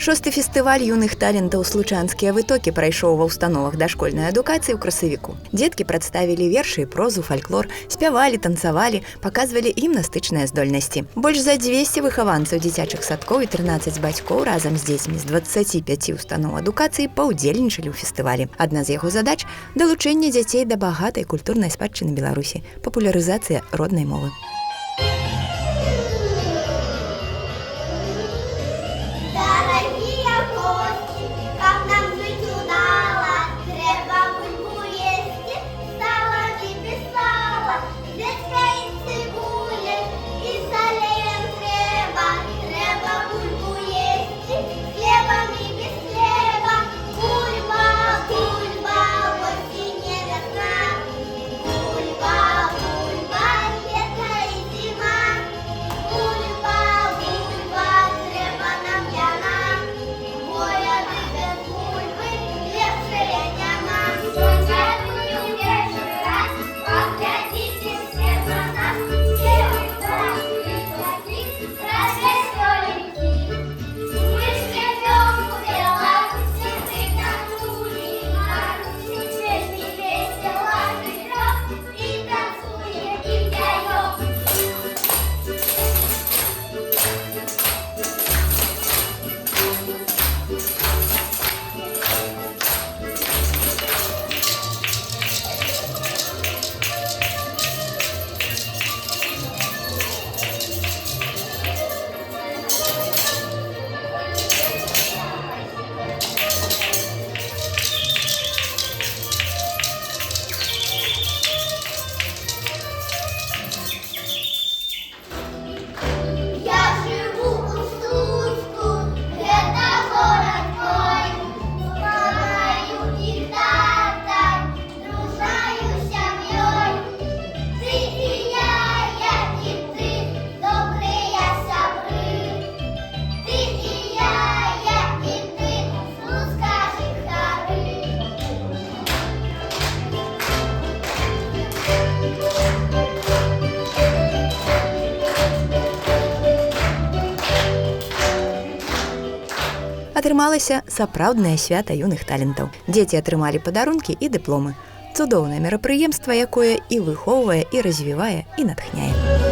Шосты фестываль юных талентаў случанскія вытокі прайшоў ва ўстановах дашкольнай адукацыі ў красавіку. Дзеткі прадставілі вершы, прозу, фальклор, спявалі, танцавалі, паказвалі гімнастычныя здольнасці. Больш за 200 выхаванцаў дзіцячых садкоў і 13 бацькоў разам з дзецьмі з 25 устаноў адукацыі паўдзельнічалі ў фестывалі. Адна з яго задач – далучэнне дзяцей да багатай культурнай спадчыны Беларусі, папулярызацыя роднай мовы. Атрымалася сапраўднае свята юных талентаў. Дзеці атрымалі падарункі і дыпломы. Цудоўнае мерапрыемства, якое і выхоўвае, і развівае, і натхняе.